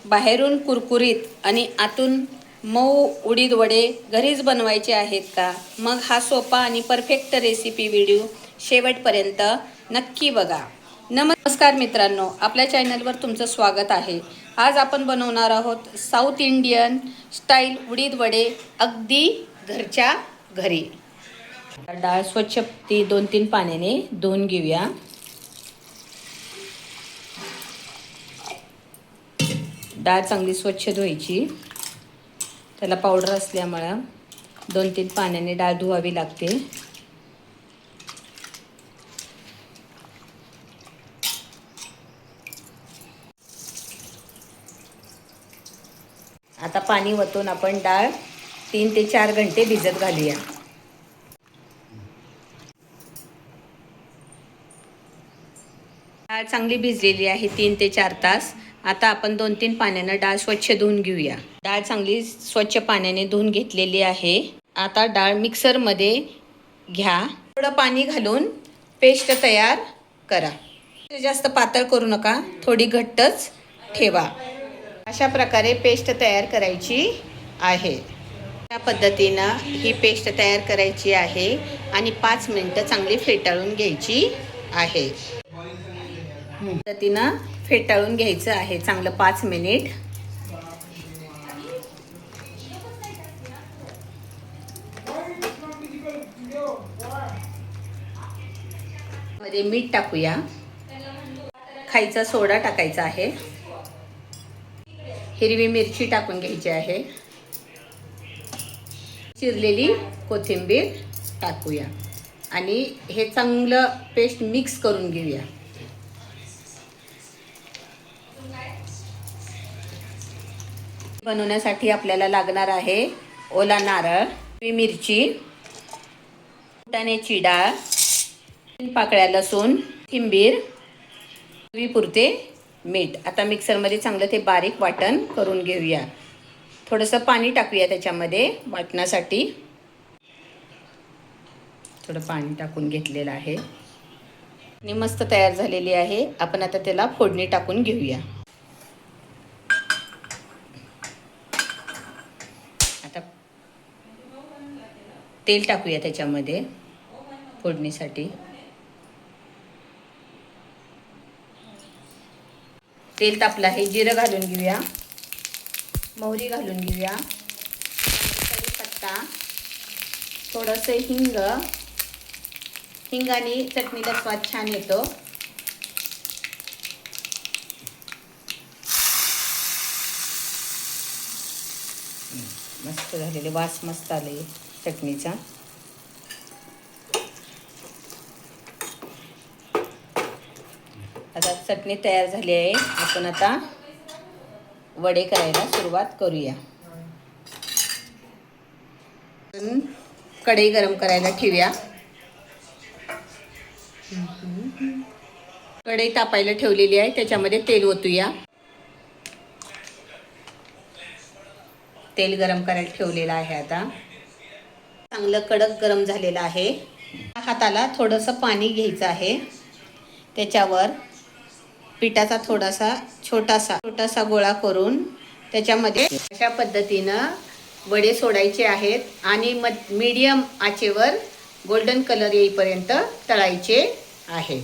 बाहेरून कुरकुरीत आणि आतून मऊ उडीद वडे घरीच बनवायचे आहेत का? मग हा सोपा आणि परफेक्ट रेसिपी व्हिडिओ शेवटपर्यंत नक्की बघा. नमस्कार मित्रांनो, आपल्या चॅनलवर तुमचं स्वागत आहे. आज आपण बनवणार आहोत साऊथ इंडियन स्टाईल उडीद वडे अगदी घरच्या घरी. डाळ स्वच्छ 2-3 पाण्याने धुवून घेऊया. डाळ चांगली स्वच्छ धुवायची. त्याला पावडर असल्यामुळं 2-3 पाण्याने डाळ धुवावी लागते. आता पाणी वतून आपण डाळ 3 ते 4 घंटे भिजत घालूया. डाळ चांगली भिजलेली आहे 3 ते 4 तास. आता आपण 2-3 पाण्यानं डाळ स्वच्छ धुवून घेऊया. डाळ चांगली स्वच्छ पाण्याने धुवून घेतलेली आहे. आता डाळ मिक्सरमध्ये घ्या. थोडं पाणी घालून पेस्ट तयार करा. जास्त पातळ करू नका, थोडी घट्टच ठेवा. अशा प्रकारे पेस्ट तयार करायची आहे. या पद्धतीनं ही पेस्ट तयार करायची आहे आणि 5 मिनिटं चांगली फेटाळून घ्यायची आहे. पद्धतीनं फेटाळून घ्यायचं आहे चांगलं 5 मिनिट. मध्ये मीठ टाकूया. खायचा सोडा टाकायचा आहे. हिरवी मिरची टाकून घ्यायची आहे. चिरलेली कोथिंबीर टाकूया आणि हे चांगलं पेस्ट मिक्स करून घेऊया. बनवण्यासाठी आपल्याला लागणार आहे ओला नारळ, मिरची, फुटाण्याची डाळ, 3 पाकळ्या लसूण, कोथिंबीर, चवीपुरते मीठ. आता मिक्सरमध्ये चांगलं ते बारीक वाटण करून घेऊया. थोडंसं पाणी टाकूया त्याच्यामध्ये वाटण्यासाठी. थोडं पाणी टाकून घेतलेलं आहे आणि मस्त तयार झालेली आहे. आपण आता त्याला फोडणी टाकून घेऊया. आता तेल टाकूया त्याच्यामध्ये फोडणीसाठी. तेल तापलं आहे. जिरं घालून घेऊया, मोहरी घालून घेऊया, कढीपत्ता, थोडंसं हिंगाने चटणीला स्वाद छान येतो. मस्त झालेले, वास मस्त आले चटणीचा. आता चटणी तयार झाली आहे. आपण आता वडे करायला सुरुवात करूया. कढई गरम करायला ठेवूया. कढई तापायला ठेवलेली आहे. त्याच्यामध्ये तेल ओतूया. तेल गरम करायला ठेवलेलं आहे. आता चांगलं कडक गरम झालेलं आहे. हाताला थोडंसं पाणी घ्यायचं आहे. त्याच्यावर पिठाचा थोडासा छोटासा गोळा करून त्याच्यामध्ये अशा पद्धतीनं वडे सोडायचे आहेत आणि मीडियम आचेवर गोल्डन कलर येईपर्यंत तळायचे आहे.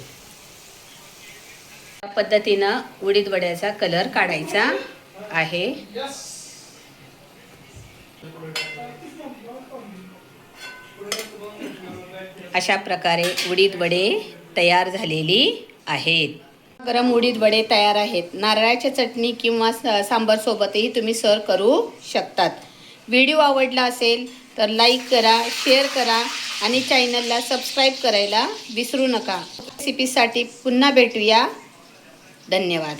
या पद्धतीनं उडीद वड्याचा कलर काढायचा आहे. अशा प्रकारे उडीद वडे तयार झालेली आहेत. गरम उडीद वडे तयार आहेत. नारळाच्या चटणी किंवा सांबार सोबतही तुम्ही सर्व करू शकतात. व्हिडिओ आवडला असेल तर लाईक करा, शेअर करा आणि चॅनलला सबस्क्राईब करायला विसरू नका. रेसिपीसाठी पुन्हा भेटूया. धन्यवाद.